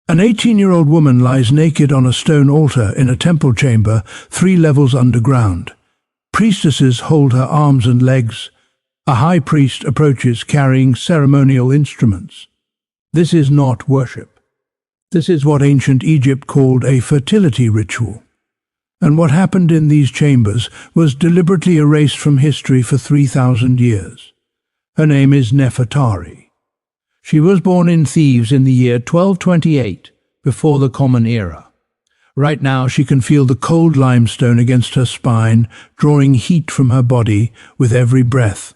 An 18-year-old woman lies naked on a stone altar in a temple chamber 3 levels underground. Priestesses hold her arms and legs. A high priest approaches carrying ceremonial instruments. This is not worship. This is what ancient Egypt called a fertility ritual. And what happened in these chambers was deliberately erased from history for 3,000 years. Her name is Nefertari. She was born in Thebes in the year 1228, before the Common Era. Right now she can feel the cold limestone against her spine, drawing heat from her body with every breath.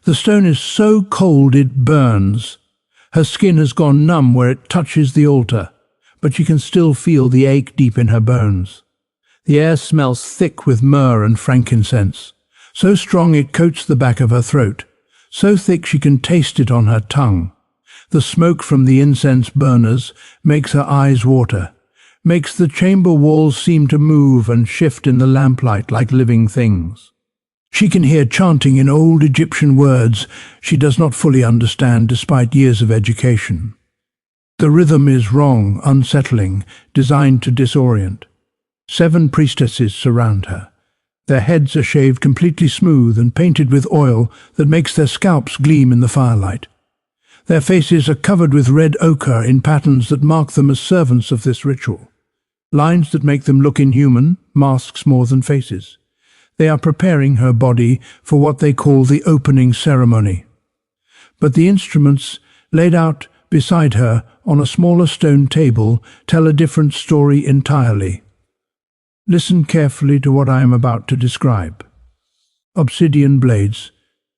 The stone is so cold it burns. Her skin has gone numb where it touches the altar, but she can still feel the ache deep in her bones. The air smells thick with myrrh and frankincense, so strong it coats the back of her throat. So thick she can taste it on her tongue. The smoke from the incense burners makes her eyes water, makes the chamber walls seem to move and shift in the lamplight like living things. She can hear chanting in old Egyptian words she does not fully understand despite years of education. The rhythm is wrong, unsettling, designed to disorient. 7 priestesses surround her. Their heads are shaved completely smooth and painted with oil that makes their scalps gleam in the firelight. Their faces are covered with red ochre in patterns that mark them as servants of this ritual. Lines that make them look inhuman, masks more than faces. They are preparing her body for what they call the opening ceremony. But the instruments, laid out beside her on a smaller stone table, tell a different story entirely. Listen carefully to what I am about to describe. Obsidian blades,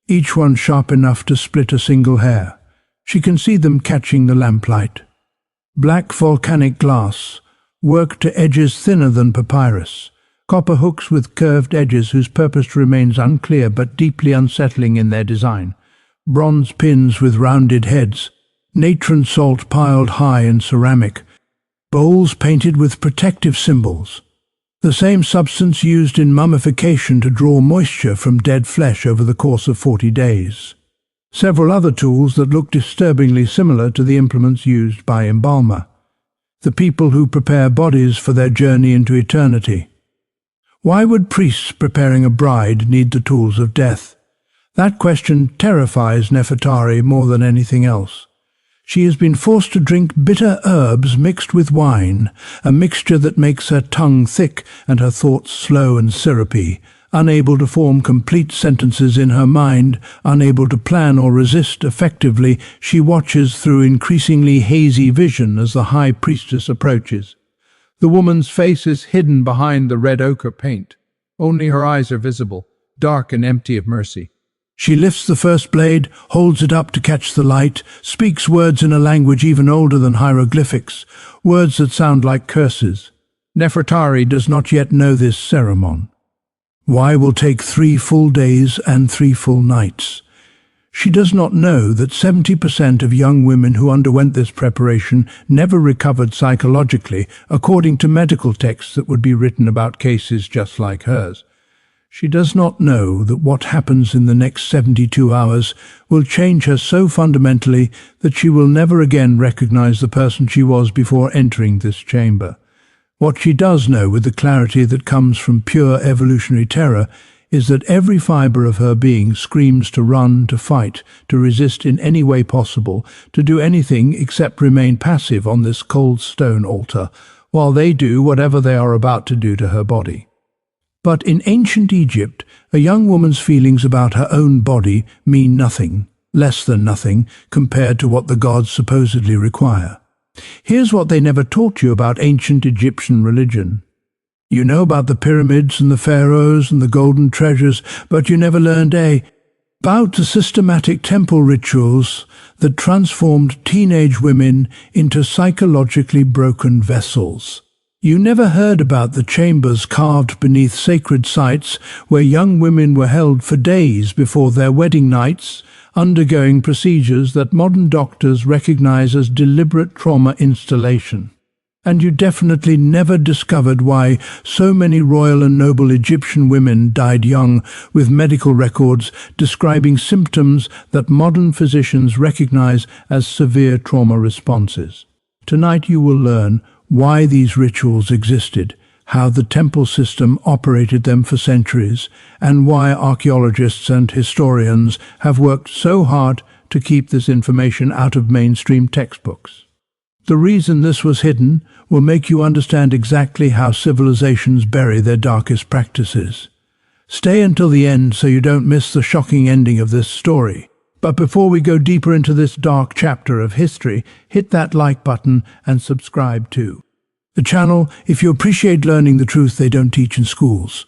each one sharp enough to split a single hair. She can see them catching the lamplight. Black volcanic glass, worked to edges thinner than papyrus. Copper hooks with curved edges whose purpose remains unclear but deeply unsettling in their design. Bronze pins with rounded heads. Natron salt piled high in ceramic. Bowls painted with protective symbols. The same substance used in mummification to draw moisture from dead flesh over the course of 40 days. Several other tools that look disturbingly similar to the implements used by embalmer. The people who prepare bodies for their journey into eternity. Why would priests preparing a bride need the tools of death? That question terrifies Nefertari more than anything else. She has been forced to drink bitter herbs mixed with wine, a mixture that makes her tongue thick and her thoughts slow and syrupy. Unable to form complete sentences in her mind, unable to plan or resist effectively, she watches through increasingly hazy vision as the high priestess approaches. The woman's face is hidden behind the red ochre paint. Only her eyes are visible, dark and empty of mercy. She lifts the first blade, holds it up to catch the light, speaks words in a language even older than hieroglyphics, words that sound like curses. Nefertari does not yet know this ceremony. Why will take 3 full days and 3 full nights? She does not know that 70% of young women who underwent this preparation never recovered psychologically, according to medical texts that would be written about cases just like hers. She does not know that what happens in the next 72 hours will change her so fundamentally that she will never again recognize the person she was before entering this chamber. What she does know with the clarity that comes from pure evolutionary terror is that every fiber of her being screams to run, to fight, to resist in any way possible, to do anything except remain passive on this cold stone altar, while they do whatever they are about to do to her body. But in ancient Egypt, a young woman's feelings about her own body mean nothing, less than nothing, compared to what the gods supposedly require. Here's what they never taught you about ancient Egyptian religion. You know about the pyramids and the pharaohs and the golden treasures, but you never learned about the systematic temple rituals that transformed teenage women into psychologically broken vessels. You never heard about the chambers carved beneath sacred sites where young women were held for days before their wedding nights, undergoing procedures that modern doctors recognize as deliberate trauma installation. And you definitely never discovered why so many royal and noble Egyptian women died young, with medical records describing symptoms that modern physicians recognize as severe trauma responses. Tonight you will learn why these rituals existed, how the temple system operated them for centuries, and why archaeologists and historians have worked so hard to keep this information out of mainstream textbooks. The reason this was hidden will make you understand exactly how civilizations bury their darkest practices. Stay until the end so you don't miss the shocking ending of this story. But before we go deeper into this dark chapter of history, hit that like button and subscribe to the channel if you appreciate learning the truth they don't teach in schools.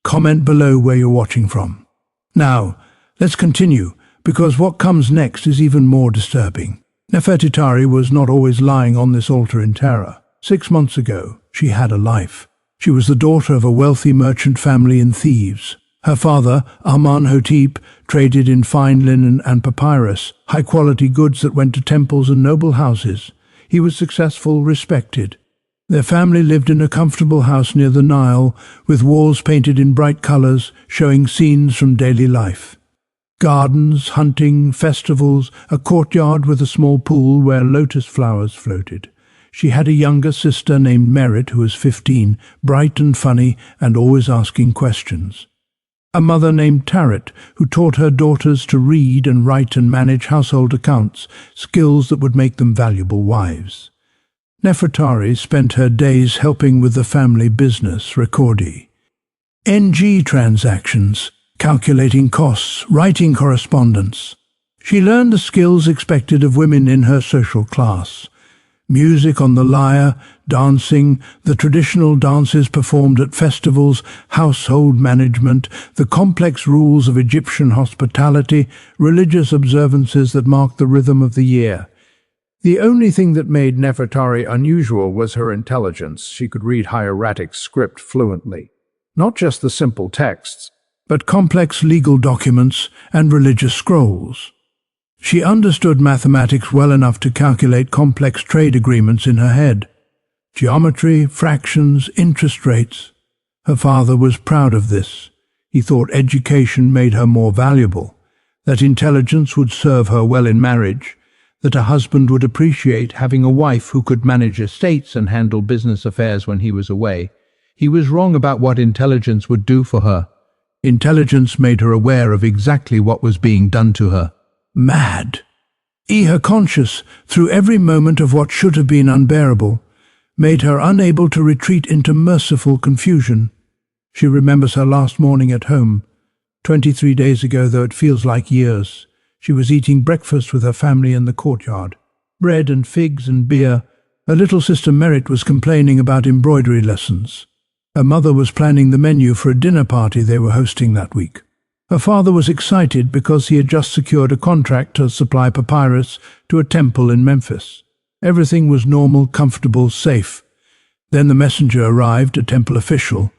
Comment below where you're watching from. Now, let's continue, because what comes next is even more disturbing. Nefertitari was not always lying on this altar in terror. 6 months ago, she had a life. She was the daughter of a wealthy merchant family in Thebes. Her father, Amen-Hotep, traded in fine linen and papyrus, high-quality goods that went to temples and noble houses. He was successful, respected. Their family lived in a comfortable house near the Nile, with walls painted in bright colors, showing scenes from daily life. Gardens, hunting, festivals, a courtyard with a small pool where lotus flowers floated. She had a younger sister named Merit, who was 15, bright and funny, and always asking questions. A mother named Tarit, who taught her daughters to read and write and manage household accounts, skills that would make them valuable wives. Nefertari spent her days helping with the family business, Recordi. NG transactions, calculating costs, writing correspondence. She learned the skills expected of women in her social class. Music on the lyre, dancing, the traditional dances performed at festivals, household management, the complex rules of Egyptian hospitality, religious observances that marked the rhythm of the year. The only thing that made Nefertari unusual was her intelligence. She could read hieratic script fluently. Not just the simple texts, but complex legal documents and religious scrolls. She understood mathematics well enough to calculate complex trade agreements in her head. Geometry, fractions, interest rates. Her father was proud of this. He thought education made her more valuable, that intelligence would serve her well in marriage, that a husband would appreciate having a wife who could manage estates and handle business affairs when he was away. He was wrong about what intelligence would do for her. Intelligence made her aware of exactly what was being done to her. Mad. Her conscious through every moment of what should have been unbearable, made her unable to retreat into merciful confusion. She remembers her last morning at home. 23 days ago, though it feels like years. She was eating breakfast with her family in the courtyard. Bread and figs and beer. Her little sister Merit was complaining about embroidery lessons. Her mother was planning the menu for a dinner party they were hosting that week. Her father was excited because he had just secured a contract to supply papyrus to a temple in Memphis. Everything was normal, comfortable, safe. Then the messenger arrived, a temple official.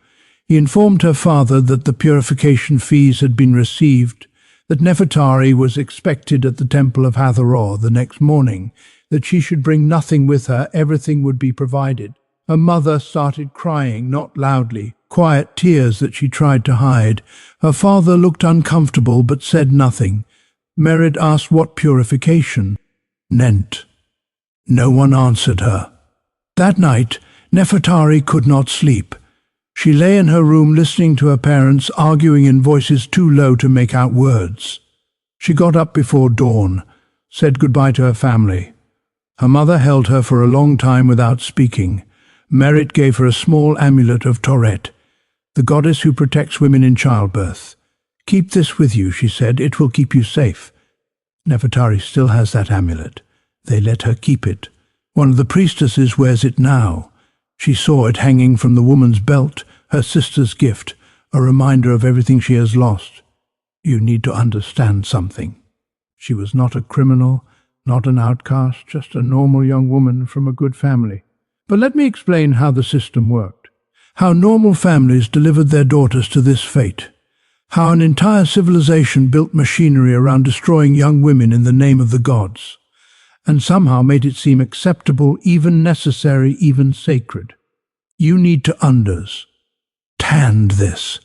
He informed her father that the purification fees had been received, that Nefertari was expected at the temple of Hathor the next morning, that she should bring nothing with her, everything would be provided. Her mother started crying, not loudly, quiet tears that she tried to hide. Her father looked uncomfortable but said nothing. Merit asked what purification meant. No one answered her. That night, Nefertari could not sleep. She lay in her room listening to her parents arguing in voices too low to make out words. She got up before dawn, said goodbye to her family. Her mother held her for a long time without speaking. Merit gave her a small amulet of Toret, the goddess who protects women in childbirth. Keep this with you, she said. It will keep you safe. Nefertari still has that amulet. They let her keep it. One of the priestesses wears it now. She saw it hanging from the woman's belt, her sister's gift, a reminder of everything she has lost. You need to understand something. She was not a criminal, not an outcast, just a normal young woman from a good family. But let me explain how the system worked. How normal families delivered their daughters to this fate. How an entire civilization built machinery around destroying young women in the name of the gods, and somehow made it seem acceptable, even necessary, even sacred. You need to understand this.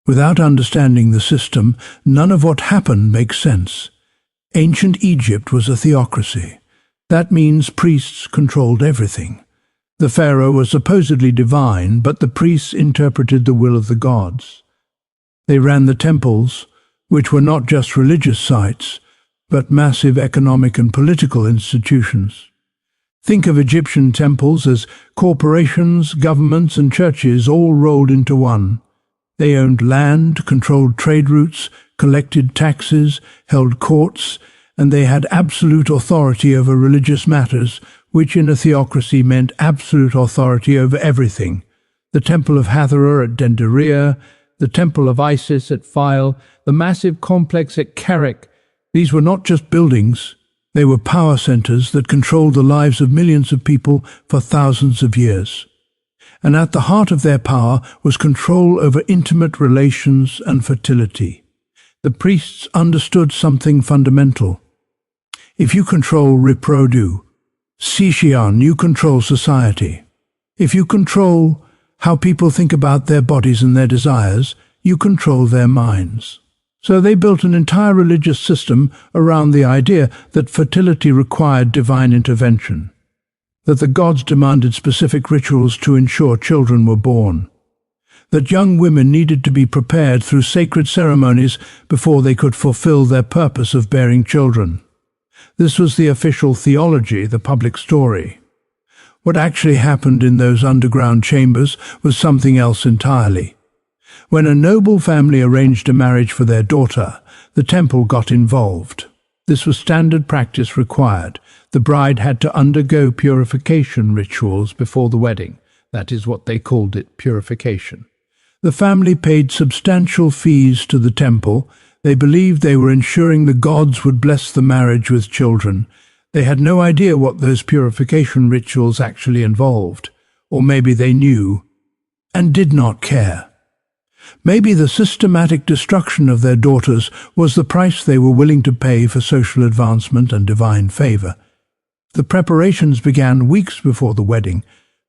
Without understanding the system, none of what happened makes sense. Ancient Egypt was a theocracy. That means priests controlled everything. The pharaoh was supposedly divine, but the priests interpreted the will of the gods. They ran the temples, which were not just religious sites, but massive economic and political institutions. Think of Egyptian temples as corporations, governments, and churches all rolled into one. They owned land, controlled trade routes, collected taxes, held courts, and they had absolute authority over religious matters, which in a theocracy meant absolute authority over everything. The Temple of Hathor at Dendera, the Temple of Isis at Phyle, the massive complex at Carrick. These were not just buildings, they were power centers that controlled the lives of millions of people for thousands of years. And at the heart of their power was control over intimate relations and fertility. The priests understood something fundamental. If you control reprodu, Sishian, you control society. If you control how people think about their bodies and their desires, you control their minds. So they built an entire religious system around the idea that fertility required divine intervention, that the gods demanded specific rituals to ensure children were born, that young women needed to be prepared through sacred ceremonies before they could fulfill their purpose of bearing children. This was the official theology, the public story. What actually happened in those underground chambers was something else entirely. When a noble family arranged a marriage for their daughter, the temple got involved. This was standard practice required. The bride had to undergo purification rituals before the wedding. That is what they called it, purification. The family paid substantial fees to the temple. They believed they were ensuring the gods would bless the marriage with children. They had no idea what those purification rituals actually involved. Or maybe they knew and did not care. Maybe the systematic destruction of their daughters was the price they were willing to pay for social advancement and divine favor. The preparations began weeks before the wedding.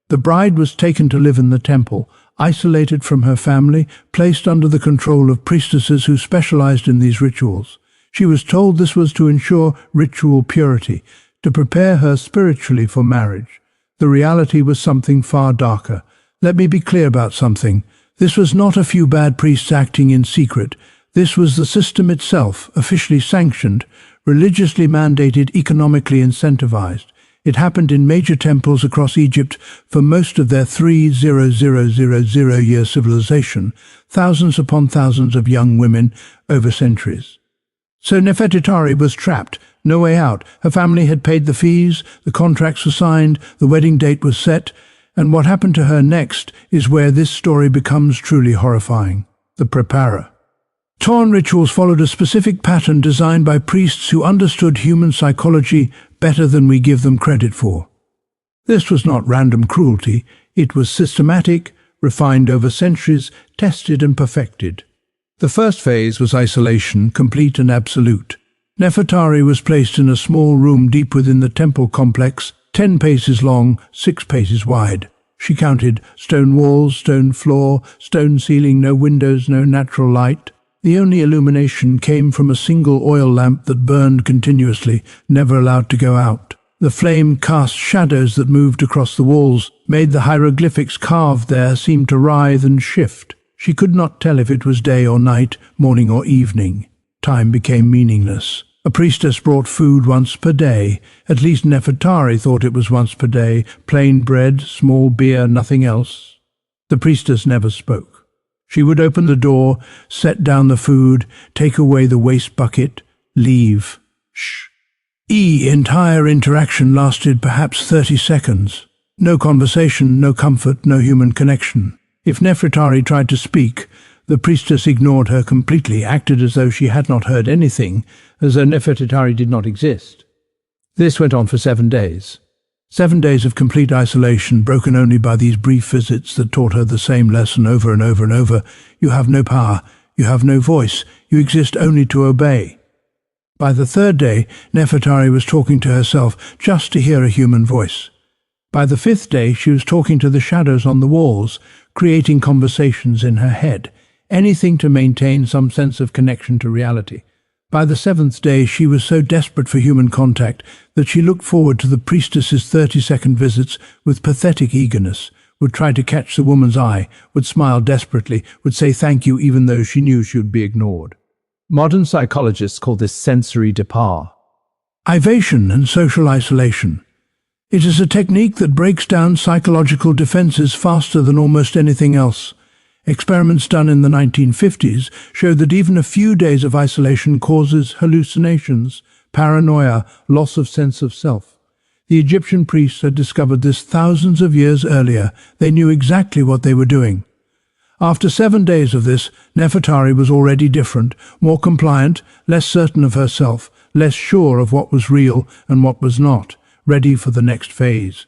The bride was taken to live in the temple, isolated from her family, placed under the control of priestesses who specialized in these rituals. She was told this was to ensure ritual purity, to prepare her spiritually for marriage. The reality was something far darker. Let me be clear about something. This was not a few bad priests acting in secret. This was the system itself, officially sanctioned, religiously mandated, economically incentivized. It happened in major temples across Egypt for most of their 3,000-year civilization, thousands upon thousands of young women over centuries. So Nefertitari was trapped, no way out. Her family had paid the fees, the contracts were signed, the wedding date was set, and what happened to her next is where this story becomes truly horrifying. The preparer. Torn rituals followed a specific pattern designed by priests who understood human psychology better than we give them credit for. This was not random cruelty, it was systematic, refined over centuries, tested and perfected. The first phase was isolation, complete and absolute. Nefertari was placed in a small room deep within the temple complex, 10 paces long, 6 paces wide. She counted: stone walls, stone floor, stone ceiling, no windows, no natural light. The only illumination came from a single oil lamp that burned continuously, never allowed to go out. The flame cast shadows that moved across the walls, made the hieroglyphics carved there seem to writhe and shift. She could not tell if it was day or night, morning or evening. Time became meaningless. A priestess brought food once per day. At least Nefertari thought it was once per day. Plain bread, small beer, nothing else. The priestess never spoke. She would open the door, set down the food, take away the waste bucket, leave. Shh. Entire interaction lasted perhaps 30 seconds. No conversation, no comfort, no human connection. If Nefertari tried to speak, the priestess ignored her completely, acted as though she had not heard anything, as though Nefertitari did not exist. This went on for 7 days. 7 days of complete isolation, broken only by these brief visits that taught her the same lesson over and over and over. You have no power, you have no voice, you exist only to obey. By the 3rd day, Nefertari was talking to herself just to hear a human voice. By the 5th day, she was talking to the shadows on the walls, creating conversations in her head. Anything to maintain some sense of connection to reality. By the seventh day, she was so desperate for human contact that she looked forward to the priestess's 30-second visits with pathetic eagerness, would try to catch the woman's eye, would smile desperately, would say thank you even though she knew she would be ignored. Modern psychologists call this sensory depart. Evasion and social isolation. It is a technique that breaks down psychological defenses faster than almost anything else. Experiments done in the 1950s showed that even a few days of isolation causes hallucinations, paranoia, loss of sense of self. The Egyptian priests had discovered this thousands of years earlier. They knew exactly what they were doing. After 7 days of this, Nefertari was already different, more compliant, less certain of herself, less sure of what was real and what was not, ready for the next phase.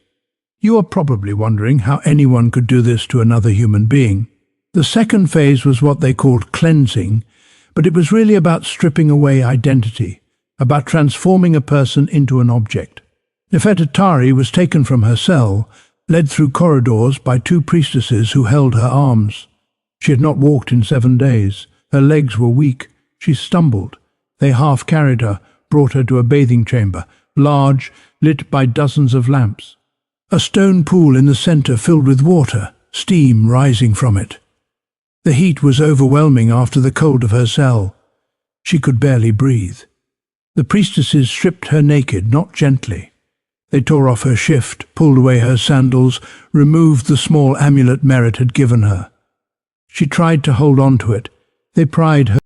You are probably wondering how anyone could do this to another human being. The second phase was what they called cleansing, but it was really about stripping away identity, about transforming a person into an object. Nefertari was taken from her cell, led through corridors by 2 priestesses who held her arms. She had not walked in 7 days. Her legs were weak. She stumbled. They half carried her, brought her to a bathing chamber, large, lit by dozens of lamps. A stone pool in the center filled with water, steam rising from it. The heat was overwhelming after the cold of her cell. She could barely breathe. The priestesses stripped her naked, not gently. They tore off her shift, pulled away her sandals, removed the small amulet Merit had given her. She tried to hold on to it. They pried her